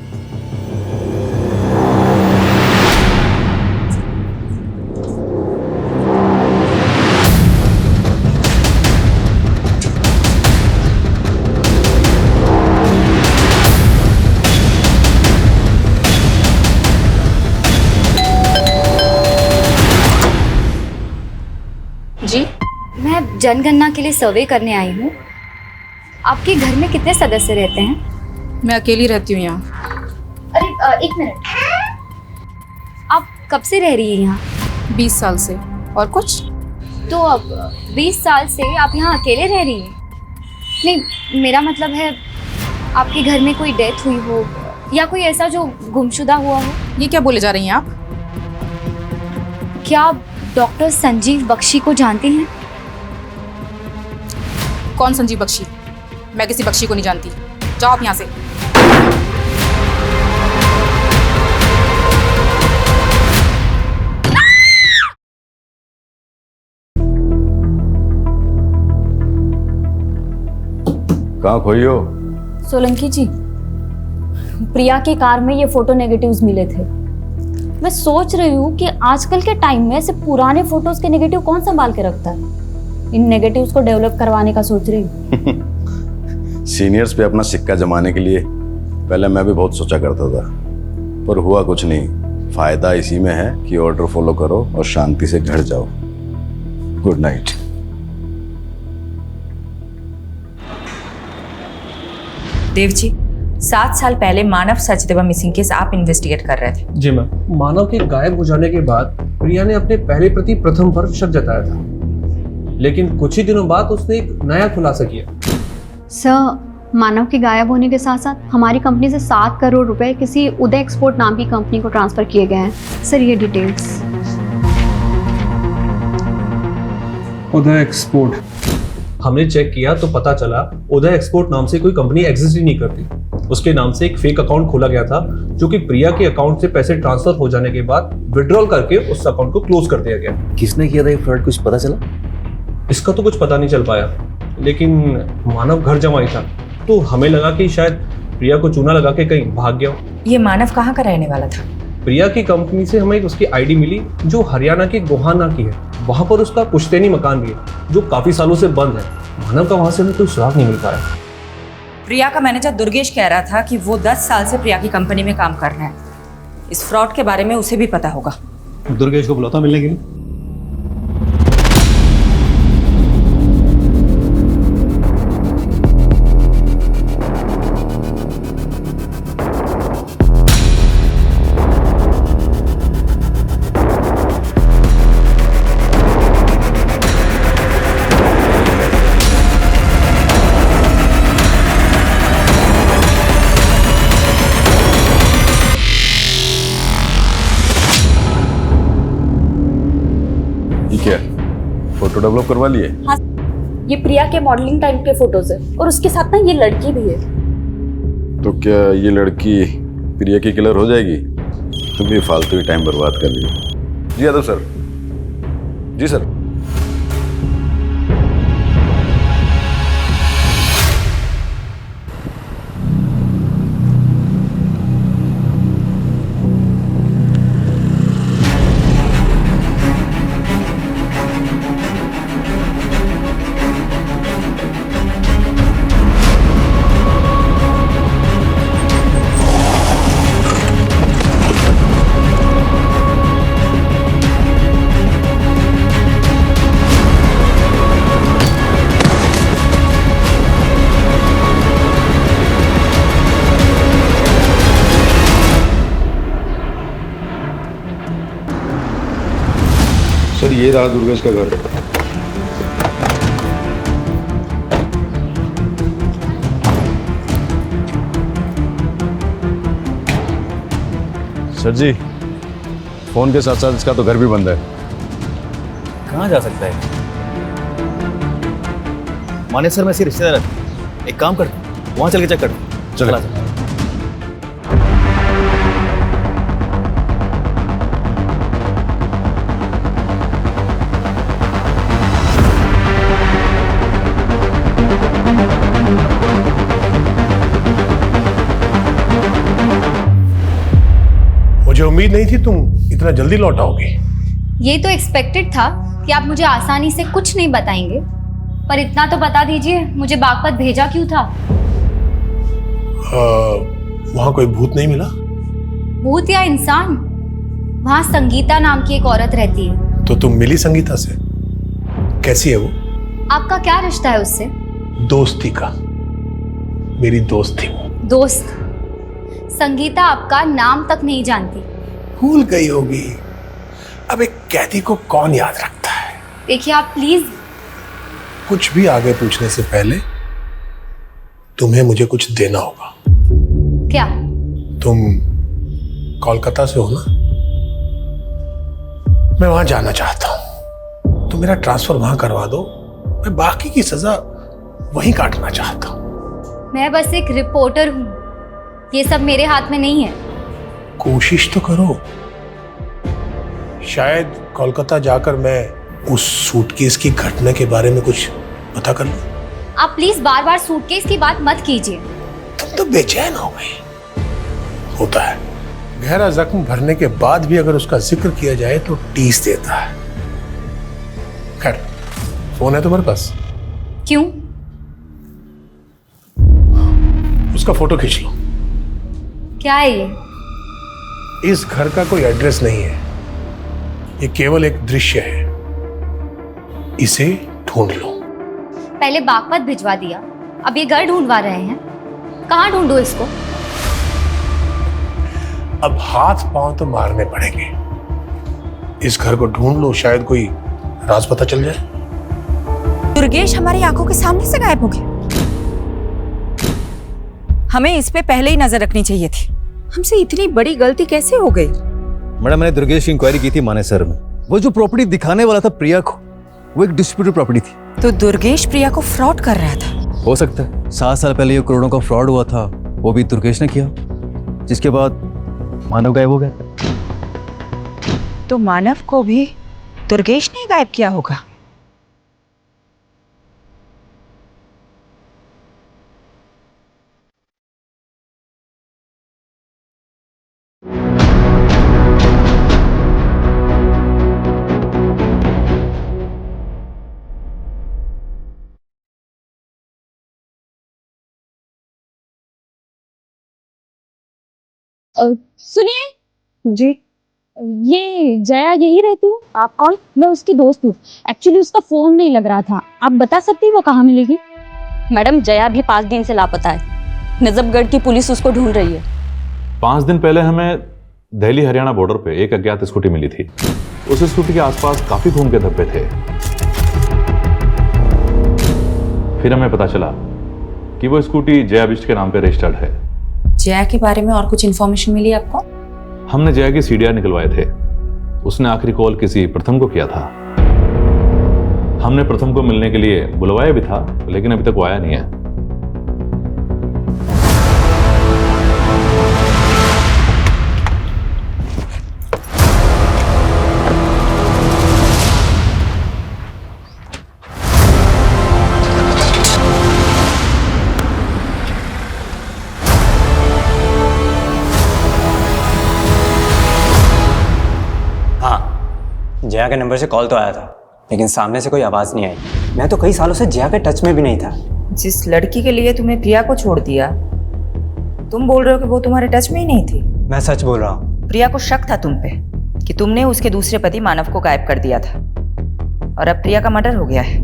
[SPEAKER 6] जी,
[SPEAKER 1] मैं जनगणना के लिए सर्वे करने आई हूँ। आपके घर में कितने सदस्य रहते हैं?
[SPEAKER 6] मैं अकेली रहती हूँ यहाँ।
[SPEAKER 1] अरे एक मिनट, आप कब से रह रही हैं यहाँ?
[SPEAKER 6] 20 साल से। और कुछ?
[SPEAKER 1] तो अब 20 साल से आप यहाँ अकेले रह रही हैं? नहीं, मेरा मतलब है आपके घर में कोई डेथ हुई हो या कोई ऐसा जो गुमशुदा हुआ हो।
[SPEAKER 6] ये क्या बोले जा रही हैं आप?
[SPEAKER 1] क्या आप डॉक्टर संजीव बख्शी को जानती हैं?
[SPEAKER 6] कौन संजीव बख्शी? मैं किसी बख्शी को नहीं जानती। जाओ आप यहाँ से।
[SPEAKER 15] कहाँ खोई हो?
[SPEAKER 8] सोलंकी जी, प्रिया की कार में ये फोटो नेगेटिव्स मिले थे। मैं सोच रही हूँ कि आजकल के टाइम में ऐसे पुराने फोटोज के नेगेटिव कौन संभाल के रखता है। इन नेगेटिव्स को डेवलप करवाने का सोच रही हूँ।
[SPEAKER 15] सीनियर्स पे अपना सिक्का जमाने के लिए पहले मैं भी बहुत सोचा करता था, पर हुआ कुछ नहीं। फायदा इसी में है कि ऑर्डर फॉलो करो और शांति से घर जाओ। Good night.
[SPEAKER 11] देव जी, 7 साल पहले मानव सचदेवा मिसिंग केस आप इन्वेस्टिगेट कर रहे थे।
[SPEAKER 18] जी मैम। मानव के गायब हो जाने के बाद प्रिया ने अपने पहले प्रति प्रथम पर शक जताया था, लेकिन कुछ ही दिनों बाद उसने एक नया खुलासा किया।
[SPEAKER 1] सर, मानव के गायब होने के साथ साथ हमारी कंपनी से 7 करोड़ रुपए किसी उदय एक्सपोर्ट नाम की कंपनी को ट्रांसफर किए गए हैं। सर ये डिटेल्स।
[SPEAKER 18] उदय एक्सपोर्ट, हमने चेक किया तो पता चला उदय एक्सपोर्ट नाम से कोई कंपनी एग्जिस्ट ही नहीं करती। उसके नाम से एक फेक अकाउंट खोला गया था, जो कि प्रिया के अकाउंट से पैसे ट्रांसफर हो जाने के बाद विड्रॉल करके उस अकाउंट को क्लोज कर दिया गया।
[SPEAKER 12] किसने किया था ये फ्रॉड, कुछ पता चला?
[SPEAKER 18] इसका तो कुछ पता नहीं चल पाया, लेकिन मानव घर जमाई था, तो हमें लगा कि शायद प्रिया को चूना लगा के कहीं भाग गया।
[SPEAKER 11] ये मानव कहाँ का रहने वाला था?
[SPEAKER 18] प्रिया की कंपनी से हमें उसकी आईडी मिली जो हरियाणा के गोहाना की है। वहां पर उसका पुश्तैनी मकान भी है जो काफी सालों से बंद है। मानव का वहां से हमें कोई सुराग नहीं मिल पाया।
[SPEAKER 11] प्रिया का मैनेजर दुर्गेश कह रहा था कि वो 10 साल से प्रिया की कंपनी में काम कर रहा है। इस फ्रॉड के बारे में उसे भी पता होगा।
[SPEAKER 18] दुर्गेश को बुलाता मिलने के लिए।
[SPEAKER 15] क्या फोटो डेवलप करवा लिए?
[SPEAKER 8] हाँ, ये प्रिया के मॉडलिंग टाइम के फोटोज है और उसके साथ ना ये लड़की भी है।
[SPEAKER 15] तो क्या ये लड़की प्रिया की किलर हो जाएगी? तुम भी फालतू ही टाइम बर्बाद कर लिए। जी यादव सर। जी सर।
[SPEAKER 13] यही रहा दुर्गेश का घर।
[SPEAKER 15] सर जी, फोन के साथ साथ इसका तो घर भी बंद है।
[SPEAKER 12] कहाँ जा सकता है? माने सर में ऐसे रिश्तेदार है, एक काम करते हैं, वहाँ चल के चेक करते हैं।
[SPEAKER 15] चला
[SPEAKER 22] मुझे उम्मीद नहीं थी तुम इतना जल्दी लौट आओगी।
[SPEAKER 21] ये तो एक्सपेक्टेड था कि आप मुझे आसानी से कुछ नहीं बताएंगे, पर इतना तो बता दीजिए मुझे बागपत भेजा क्यों था?
[SPEAKER 22] वहां कोई भूत नहीं मिला?
[SPEAKER 21] भूत या इंसान? वहां संगीता नाम की एक औरत रहती है।
[SPEAKER 22] तो तुम मिली संगीता से? कैसी है वो?
[SPEAKER 21] आपका क्या रिश्ता है उससे?
[SPEAKER 22] दोस्ती का। मेरी दोस्त थी वो।
[SPEAKER 21] दोस्त? संगीता आपका नाम तक नहीं जानती।
[SPEAKER 22] भूल गई होगी। अब एक कैदी को कौन याद रखता है?
[SPEAKER 21] देखिए आप प्लीज।
[SPEAKER 22] कुछ भी आगे पूछने से पहले तुम्हें मुझे कुछ देना होगा।
[SPEAKER 21] क्या?
[SPEAKER 22] तुम कोलकाता से हो ना? मैं वहां जाना चाहता हूं। तुम मेरा ट्रांसफर वहां करवा दो, मैं बाकी की सजा वहीं काटना चाहता हूं।
[SPEAKER 21] मैं बस एक रिपोर्टर हूं, ये सब मेरे हाथ में नहीं है।
[SPEAKER 22] कोशिश तो करो। शायद कोलकाता जाकर मैं उस सूटकेस की घटना के बारे में कुछ पता कर लूं।
[SPEAKER 21] आप प्लीज बार बार सूटकेस की बात मत कीजिए।
[SPEAKER 22] तुम तो बेचैन हो गई। होता है, गहरा जख्म भरने के बाद भी अगर उसका जिक्र किया जाए तो टीस देता है। खैर, फोन है तुम्हारे पास?
[SPEAKER 21] क्यों?
[SPEAKER 22] उसका फोटो खींच लो।
[SPEAKER 21] क्या है ये?
[SPEAKER 22] इस घर का कोई एड्रेस नहीं है, ये केवल एक दृश्य है। इसे ढूंढ लो।
[SPEAKER 21] पहले बागपत भिजवा दिया, अब ये घर ढूंढवा रहे हैं। कहाँ ढूंढो इसको?
[SPEAKER 22] अब हाथ पांव तो मारने पड़ेंगे। इस घर को ढूंढ लो, शायद कोई राज पता चल जाए।
[SPEAKER 11] दुर्गेश हमारी आंखों के सामने से गायब हो गया। हमें इस पे पहले ही नजर रखनी चाहिए थी। हमसे इतनी बड़ी गलती कैसे हो गई?
[SPEAKER 12] मैडम, मैंने दुर्गेश की इंक्वायरी की थी माने सर में। वो जो प्रॉपर्टी दिखाने वाला था प्रिया को, वो एक डिस्प्यूटेड प्रॉपर्टी थी।
[SPEAKER 11] तो दुर्गेश प्रिया को फ्रॉड कर रहा था?
[SPEAKER 12] हो सकता है 7 साल पहले ये करोड़ों का फ्रॉड हुआ था, वो भी दुर्गेश ने किया, जिसके बाद मानव गायब हो गया।
[SPEAKER 11] तो मानव को भी दुर्गेश ने गायब किया होगा।
[SPEAKER 8] सुनिए जी, ये जया यही रहती है? आप कौन? मैं उसकी दोस्त हूँ। एक्चुअली उसका फोन नहीं लग रहा था, आप बता सकती हैं वो कहाँ मिलेगी? मैडम, जया भी 5 दिन से लापता है। नजफगढ़ की पुलिस उसको ढूंढ रही है।
[SPEAKER 17] 5 दिन पहले हमें दिल्ली हरियाणा बॉर्डर पे एक अज्ञात स्कूटी मिली थी। उस स्कूटी के आसपास काफी खून के धब्बे थे। फिर हमें पता चला कि वो स्कूटी जया बिष्ट के नाम पे रजिस्टर्ड है।
[SPEAKER 11] जया के बारे में और कुछ इन्फॉर्मेशन मिली आपको?
[SPEAKER 17] हमने जया की सीडीआर निकलवाए थे। उसने आखिरी कॉल किसी प्रथम को किया था। हमने प्रथम को मिलने के लिए बुलवाया भी था, लेकिन अभी तक वो आया नहीं है।
[SPEAKER 3] जया के नंबर से कॉल तो आया था, लेकिन सामने से कोई आवाज़ नहीं आई। मैं तो कई सालों से जया के टच में भी नहीं था।
[SPEAKER 11] जिस लड़की के लिए तुमने प्रिया को छोड़ दिया, तुम बोल रहे हो कि वो तुम्हारे टच में ही नहीं थी?
[SPEAKER 3] मैं सच बोल रहा हूँ।
[SPEAKER 11] प्रिया को शक था तुम पे कि तुमने उसके दूसरे पति मानव को गायब कर दिया था, और अब प्रिया का मर्डर हो गया है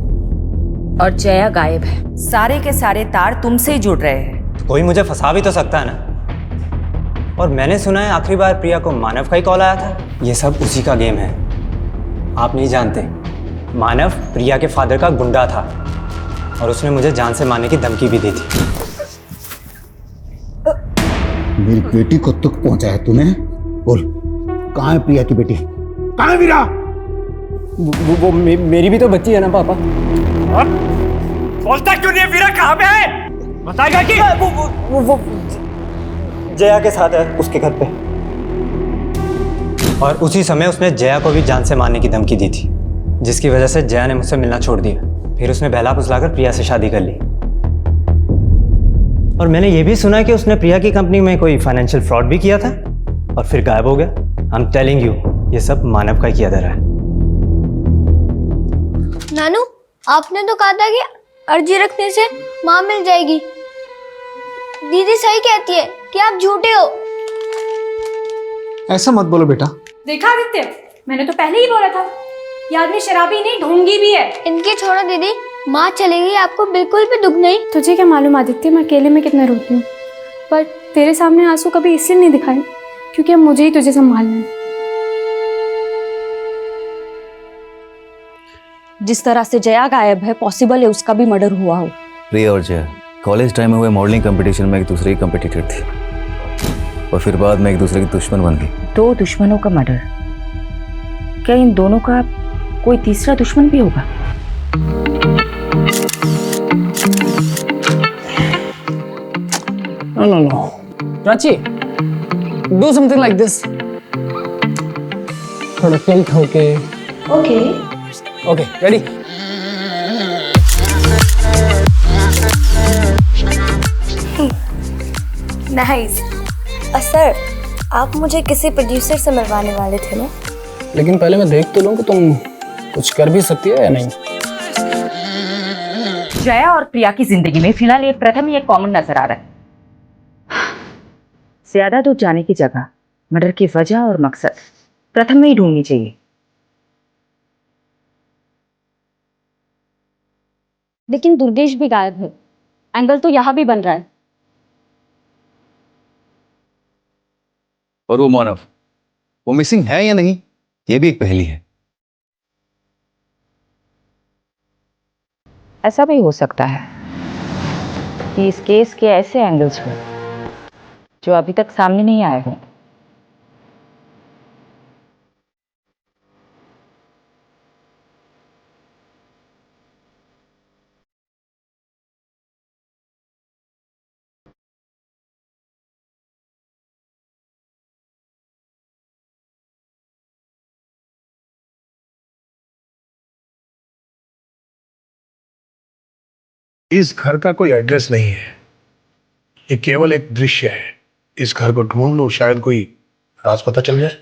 [SPEAKER 11] और जया गायब है। सारे के सारे तार तुमसे ही जुड़ रहे हैं।
[SPEAKER 3] कोई मुझे फंसा भी तो सकता है ना। और मैंने सुना है आखिरी बार प्रिया को मानव का ही कॉल आया था। ये सब उसी का गेम है, आप नहीं जानते। मानव प्रिया के फादर का गुंडा था और उसने मुझे जान से मारने की धमकी भी दी थी।
[SPEAKER 4] मेरी बेटी को दुख पहुंचा है तूने? बोल, कहाँ है प्रिया की बेटी? कहाँ है वीरा?
[SPEAKER 19] वो मेरी भी तो बच्ची है ना पापा। बोलता क्यों नहीं है? वीरा कहाँ पे है? बताएगा कि
[SPEAKER 3] वो जया के साथ है उसके घर पे। और उसी समय उसने जया को भी जान से मारने की धमकी दी थी, जिसकी वजह से जया ने मुझसे मिलना छोड़ दिया। फिर उसने बहला फुसलाकर प्रिया से शादी कर ली। और मैंने ये भी सुना कि उसने प्रिया की कंपनी में कोई फाइनेंशियल फ्रॉड भी किया था और फिर गायब हो गया। आई एम टेलिंग यू, ये सब मानव का किया धरा है।
[SPEAKER 5] नानू, आपने तो कहा था कि अर्जी रखने से माँ मिल जाएगी। दीदी सही कहती है कि आप झूठे हो।
[SPEAKER 10] ऐसा मत बोलो बेटा।
[SPEAKER 8] देखा आदित्य, मैंने तो पहले ही बोला था, ये आदमी शराबी नहीं ढोंगी भी है।
[SPEAKER 5] इनके छोड़ो दीदी, माँ चली गई, आपको बिल्कुल भी दुख नहीं।
[SPEAKER 8] तुझे क्या मालूम आदित्य, मैं अकेले में कितना रोती हूँ, पर तेरे सामने आंसू कभी इसलिए नहीं दिखाए क्योंकि अब मुझे ही तुझे संभालना है।
[SPEAKER 11] जिस तरह से जया गायब है, पॉसिबल है उसका भी मर्डर हुआ हो।
[SPEAKER 12] प्रिया और जया कॉलेज टाइम में हुए मॉडलिंग कंपटीशन में एक दूसरे की कंपटीटर थी और फिर बाद में एक दूसरे की दुश्मन बन गई।
[SPEAKER 11] 2 दुश्मनों का मर्डर, क्या इन दोनों का कोई तीसरा दुश्मन भी होगा?
[SPEAKER 19] No. Prachi, do something like this. थोड़ा टिल्ट होके। Okay, ready?
[SPEAKER 5] नाइस। सर, आप मुझे किसी प्रोड्यूसर से मिलवाने वाले थे ना?
[SPEAKER 19] लेकिन पहले मैं देख तो लूं कि तुम कुछ कर भी सकती हो या नहीं।
[SPEAKER 11] जया और प्रिया की जिंदगी में फिलहाल एक प्रथम ही एक कॉमन नजर आ रहा है। ज्यादा दूर जाने की जगह मर्डर की वजह और मकसद प्रथम में ही ढूंढनी चाहिए।
[SPEAKER 5] लेकिन दुर्गेश भी गायब है, एंगल तो यहाँ भी बन रहा है।
[SPEAKER 12] और वो मानव, वो मिसिंग है या नहीं, ये भी एक पहेली है।
[SPEAKER 11] ऐसा भी हो सकता है कि इस केस के ऐसे एंगल्स हो जो अभी तक सामने नहीं आए हों।
[SPEAKER 22] इस घर का कोई एड्रेस नहीं है, ये केवल एक दृश्य है। इस घर को ढूंढ लो, शायद कोई राज पता चल जाए।